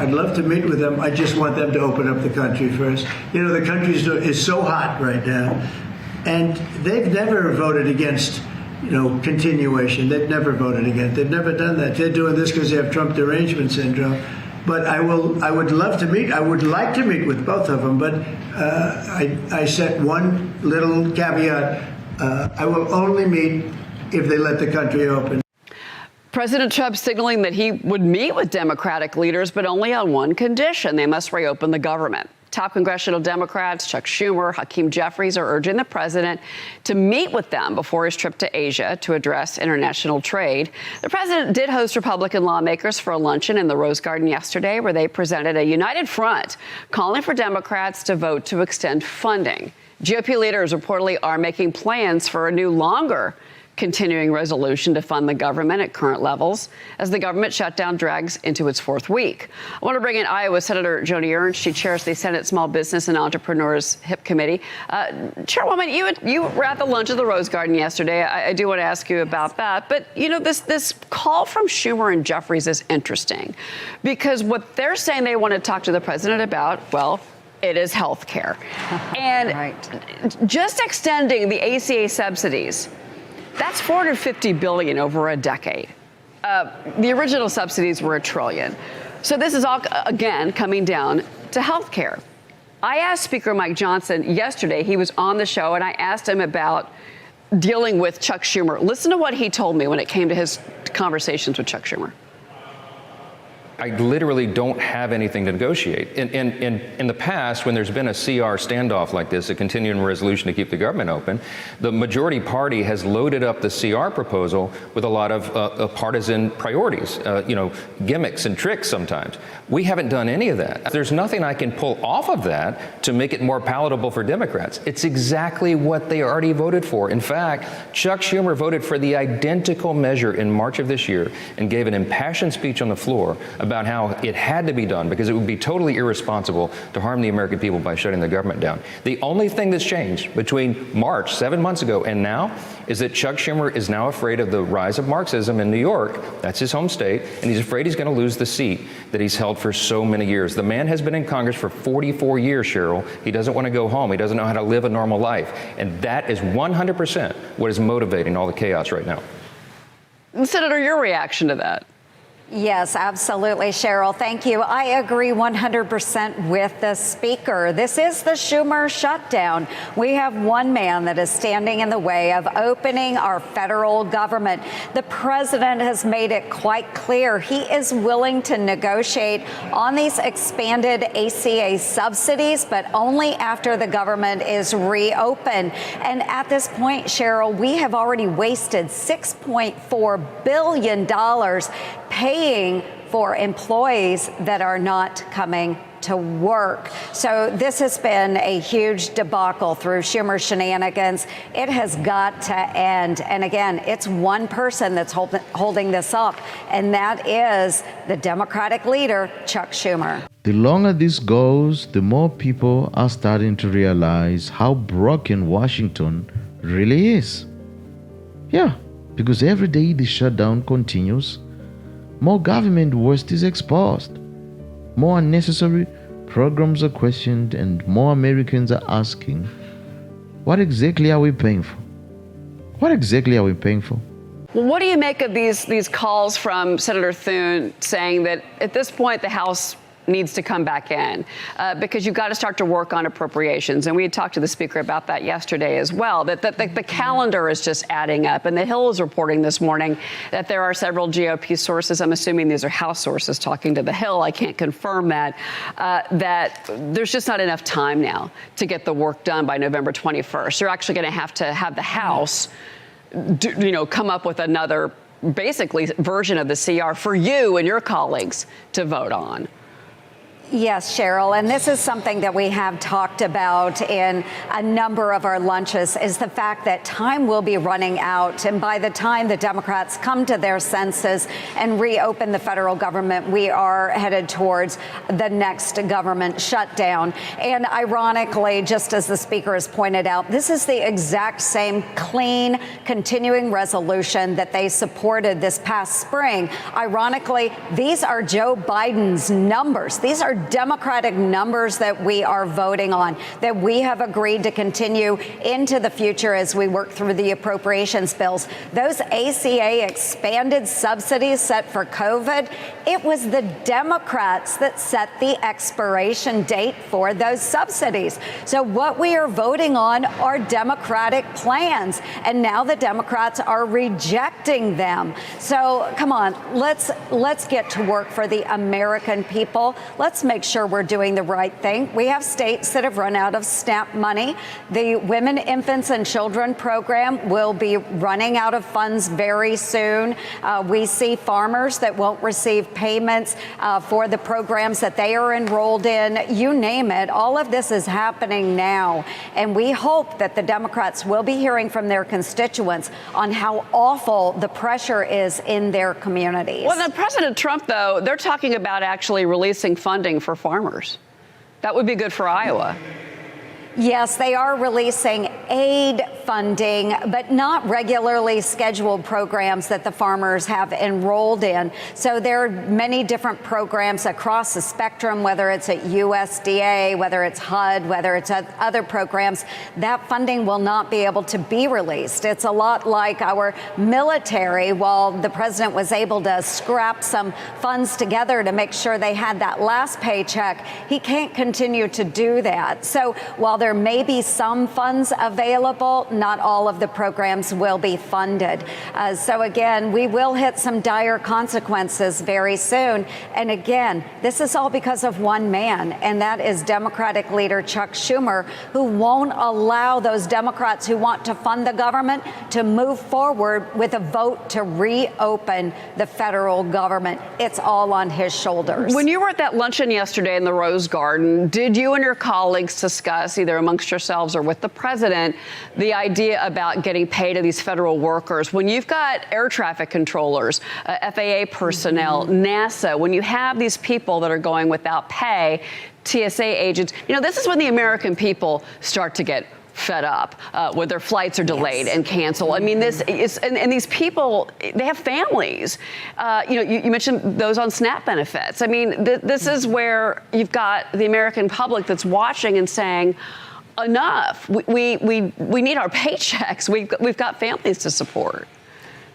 I'd love to meet with them. I just want them to open up the country first. You know, the country is so hot right now, and they've never voted against, you know, continuation. They've never voted against. They've never done that. They're doing this because they have Trump derangement syndrome. But I would love to meet. I would like to meet with both of them. But I set one little caveat. I will only meet if they let the country open. President Trump signaling that he would meet with Democratic leaders, but only on one condition: they must reopen the government. Top congressional Democrats Chuck Schumer, Hakeem Jeffries are urging the president to meet with them before his trip to Asia to address international trade. The president did host Republican lawmakers for a luncheon in the Rose Garden yesterday, where they presented a united front calling for Democrats to vote to extend funding. GOP leaders reportedly are making plans for a new, longer continuing resolution to fund the government at current levels as the government shutdown drags into its fourth week. I want to bring in Iowa Senator Joni Ernst. She chairs the Senate Small Business and Entrepreneurs HIP Committee. Chairwoman, you were at the lunch at the Rose Garden yesterday. I do want to ask you about that. But, you know, this call from Schumer and Jeffries is interesting because what they're saying they want to talk to the president about, well, it is health care. And just extending the ACA subsidies, that's $450 billion over a decade. The original subsidies were $1 trillion. So this is all, again, coming down to health care. I asked Speaker Mike Johnson yesterday, he was on the show, and I asked him about dealing with Chuck Schumer. Listen to what he told me when it came to his conversations with Chuck Schumer. I literally don't have anything to negotiate. In the past, when there's been a CR standoff like this, a continuing resolution to keep the government open, the majority party has loaded up the CR proposal with a lot of partisan priorities, gimmicks and tricks sometimes. We haven't done any of that. There's nothing I can pull off of that to make it more palatable for Democrats. It's exactly what they already voted for. In fact, Chuck Schumer voted for the identical measure in March of this year and gave an impassioned speech on the floor about how it had to be done because it would be totally irresponsible to harm the American people by shutting the government down. The only thing that's changed between March, 7 months ago, and now is that Chuck Schumer is now afraid of the rise of Marxism in New York. That's his home state. And he's afraid he's going to lose the seat that he's held for so many years. The man has been in Congress for 44 years, Cheryl. He doesn't want to go home. He doesn't know how to live a normal life. And that is 100% what is motivating all the chaos right now. Senator, your reaction to that? Yes, absolutely, Cheryl. Thank you. I agree 100% with the speaker. This is the Schumer shutdown. We have one man that is standing in the way of opening our federal government. The president has made it quite clear he is willing to negotiate on these expanded ACA subsidies, but only after the government is reopened. And at this point, Cheryl, we have already wasted $6.4 billion paying for employees that are not coming to work. So this has been a huge debacle through Schumer shenanigans. It has got to end. And again, it's one person that's holding this up, and that is the Democratic leader, Chuck Schumer. The longer this goes, the more people are starting to realize how broken Washington really is. Yeah, because every day the shutdown continues, more government waste is exposed, more unnecessary programs are questioned, and more Americans are asking, what exactly are we paying for? What exactly are we paying for? Well, what do you make of these calls from Senator Thune saying that at this point the House needs to come back in because you've got to start to work on appropriations? And we had talked to the speaker about that yesterday as well, that the calendar is just adding up. And the Hill is reporting this morning that there are several GOP sources, I'm assuming these are House sources talking to the Hill, I can't confirm that that there's just not enough time now to get the work done by November 21st. You're actually going to have the House come up with another basically version of the CR for you and your colleagues to vote on. Yes, Cheryl, and this is something that we have talked about in a number of our lunches, is the fact that time will be running out. And by the time the Democrats come to their senses and reopen the federal government, we are headed towards the next government shutdown. And ironically, just as the speaker has pointed out, this is the exact same clean, continuing resolution that they supported this past spring. Ironically, these are Joe Biden's numbers. These are Democratic numbers that we are voting on, that we have agreed to continue into the future as we work through the appropriations bills. Those ACA expanded subsidies set for COVID, it was the Democrats that set the expiration date for those subsidies. So what we are voting on are Democratic plans, and now the Democrats are rejecting them. So come on, let's get to work for the American people. Let's make sure we're doing the right thing. We have states that have run out of SNAP money. The Women, Infants, and Children program will be running out of funds very soon. We see farmers that won't receive payments for the programs that they are enrolled in. You name it. All of this is happening now. And we hope that the Democrats will be hearing from their constituents on how awful the pressure is in their communities. Well, then President Trump, though, they're talking about actually releasing funding for farmers. That would be good for Iowa. Yes, they are releasing aid funding, but not regularly scheduled programs that the farmers have enrolled in. So there are many different programs across the spectrum, whether it's at USDA, whether it's HUD, whether it's other programs. That funding will not be able to be released. It's a lot like our military. While the president was able to scrap some funds together to make sure they had that last paycheck, he can't continue to do that. So while there may be some funds available, not all of the programs will be funded. So again, we will hit some dire consequences very soon. And again, this is all because of one man, and that is Democratic leader Chuck Schumer, who won't allow those Democrats who want to fund the government to move forward with a vote to reopen the federal government. It's all on his shoulders. When you were at that luncheon yesterday in the Rose Garden, did you and your colleagues discuss, either amongst yourselves or with the president, the idea about getting paid to these federal workers? When you've got air traffic controllers, FAA personnel, NASA, when you have these people that are going without pay, TSA agents, this is when the American people start to get fed up when their flights are delayed and canceled. I mean, this is, and these people, they have families. You mentioned those on SNAP benefits. I mean, this is where you've got the American public that's watching and saying, enough. We need our paychecks. We've got families to support.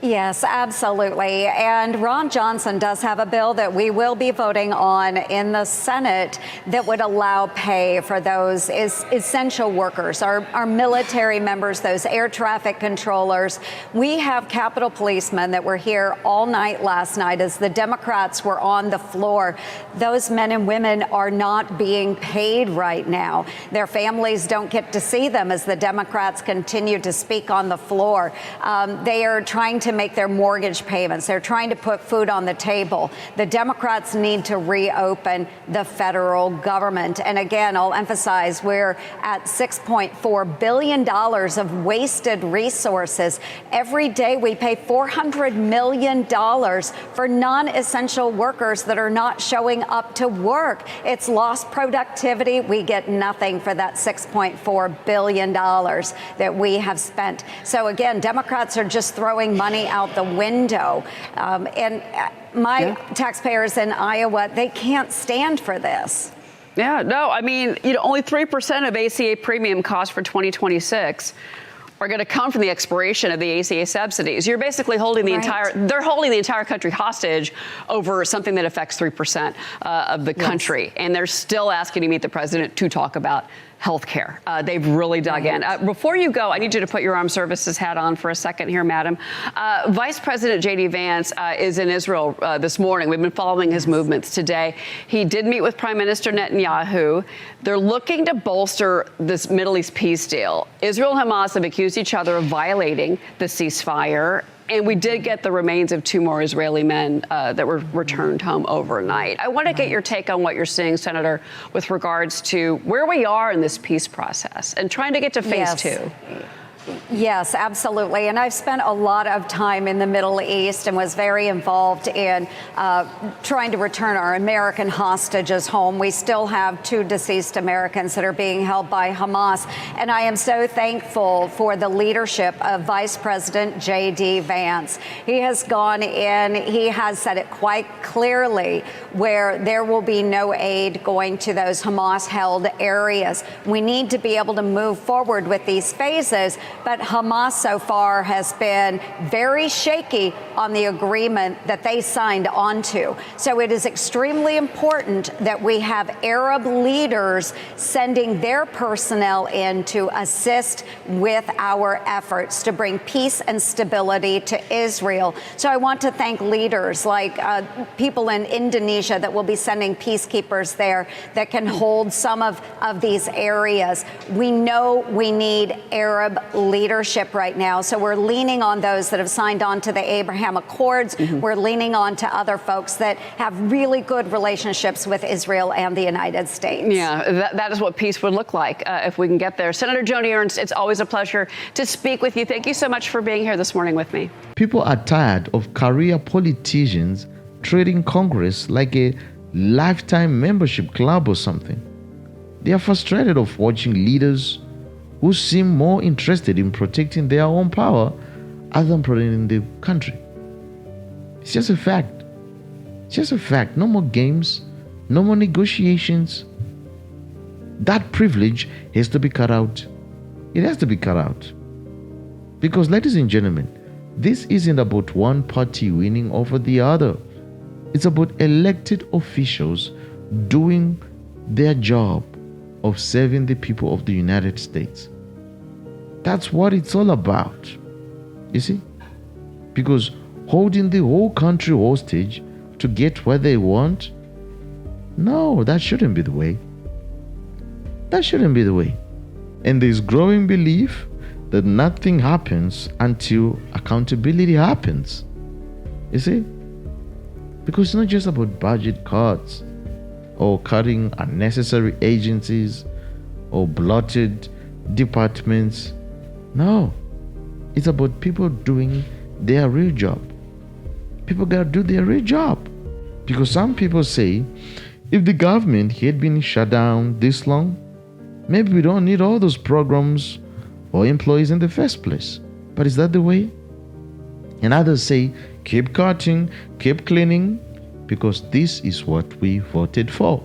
Yes, absolutely. And Ron Johnson does have a bill that we will be voting on in the Senate that would allow pay for those essential workers, our military members, those air traffic controllers. We have Capitol policemen that were here all night last night as the Democrats were on the floor. Those men and women are not being paid right now. Their families don't get to see them as the Democrats continue to speak on the floor. They are trying to make their mortgage payments. They're trying to put food on the table. The Democrats need to reopen the federal government. And again, I'll emphasize we're at $6.4 billion of wasted resources. Every day we pay $400 million for non-essential workers that are not showing up to work. It's lost productivity. We get nothing for that $6.4 billion that we have spent. So again, Democrats are just throwing money out the window. And my taxpayers in Iowa, they can't stand for this. Yeah, no, I mean, only 3% of ACA premium costs for 2026 are going to come from the expiration of the ACA subsidies. You're basically holding they're holding the entire country hostage over something that affects 3% of the country. And they're still asking to meet the president to talk about health care. They've really dug in. Before you go, I need you to put your armed services hat on for a second here, madam. Vice President J.D. Vance is in Israel this morning. We've been following his movements today. He did meet with Prime Minister Netanyahu. They're looking to bolster this Middle East peace deal. Israel and Hamas have accused accused each other of violating the ceasefire. And we did get the remains of 2 more Israeli men that were returned home overnight. I want to get your take on what you're seeing, Senator, with regards to where we are in this peace process and trying to get to phase 2. Yes, absolutely. And I've spent a lot of time in the Middle East and was very involved in trying to return our American hostages home. We still have 2 deceased Americans that are being held by Hamas. And I am so thankful for the leadership of Vice President J.D. Vance. He has gone in, he has said it quite clearly, where there will be no aid going to those Hamas-held areas. We need to be able to move forward with these phases. But Hamas so far has been very shaky on the agreement that they signed onto. So it is extremely important that we have Arab leaders sending their personnel in to assist with our efforts to bring peace and stability to Israel. So I want to thank leaders like people in Indonesia that will be sending peacekeepers there that can hold some of these areas. We know we need Arab leadership right now. So we're leaning on those that have signed on to the Abraham Accords. We're leaning on to other folks that have really good relationships with Israel and the United States. Yeah, that is what peace would look like if we can get there. Senator Joni Ernst, it's always a pleasure to speak with you. Thank you so much for being here this morning with me. People are tired of career politicians treating Congress like a lifetime membership club or something. They are frustrated of watching leaders who seem more interested in protecting their own power other than protecting the country. It's just a fact. It's just a fact. No more games, no more negotiations. That privilege has to be cut out. It has to be cut out. Because, ladies and gentlemen, this isn't about one party winning over the other. It's about elected officials doing their job of serving the people of the United States. That's what it's all about. You see? Because holding the whole country hostage to get what they want, no, that shouldn't be the way. That shouldn't be the way. And there's growing belief that nothing happens until accountability happens. You see? Because it's not just about budget cuts or cutting unnecessary agencies or bloated departments. No. It's about people doing their real job. People gotta do their real job. Because some people say, if the government had been shut down this long, maybe we don't need all those programs or employees in the first place. But is that the way? And others say, keep cutting, keep cleaning, because this is what we voted for.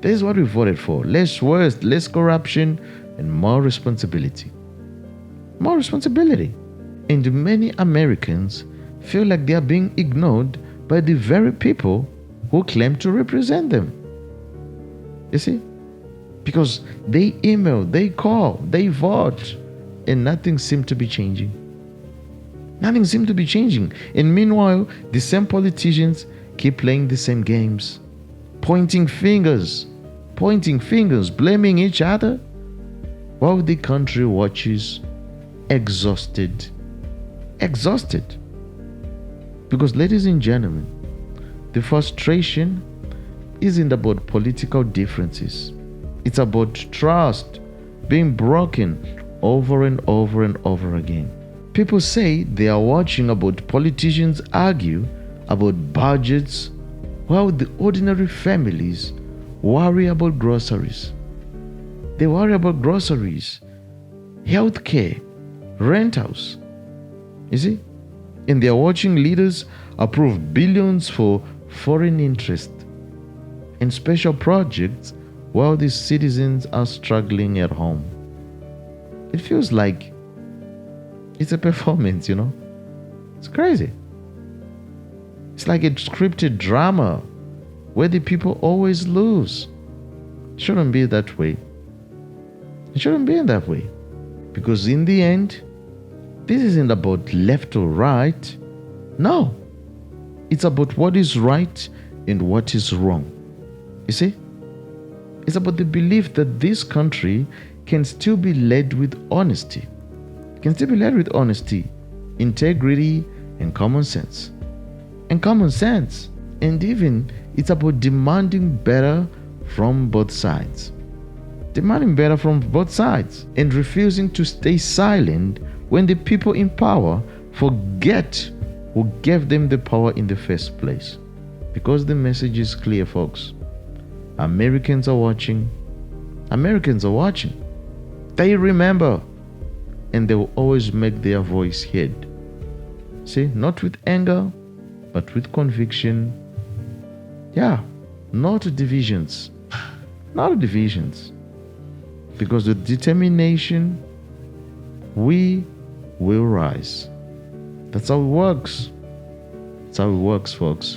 This is what we voted for. Less waste, less corruption, and more responsibility. More responsibility. And many Americans feel like they are being ignored by the very people who claim to represent them. You see? Because they email, they call, they vote, and nothing seems to be changing. Nothing seems to be changing. And meanwhile, the same politicians keep playing the same games, pointing fingers, blaming each other, while the country watches exhausted. Because, ladies and gentlemen, the frustration isn't about political differences. It's about trust being broken over and over and over again. People say they are watching about politicians argue about budgets while the ordinary families worry about groceries. They worry about groceries, healthcare, rentals. You see? And they are watching leaders approve billions for foreign interest and special projects while the citizens are struggling at home. It feels like it's a performance, you know? It's crazy. It's like a scripted drama where the people always lose. It shouldn't be that way. It shouldn't be that way. Because in the end, this isn't about left or right. No. It's about what is right and what is wrong. You see? It's about the belief that this country can still be led with honesty can still be led with honesty, integrity, and common sense. And common sense. And even it's about demanding better from both sides. Demanding better from both sides and refusing to stay silent when the people in power forget who gave them the power in the first place. Because the message is clear, folks. Americans are watching. Americans are watching. They remember, and they will always make their voice heard. See, not with anger, but with conviction. Yeah, not divisions. Not divisions. Because with determination, we will rise. That's how it works. That's how it works, folks.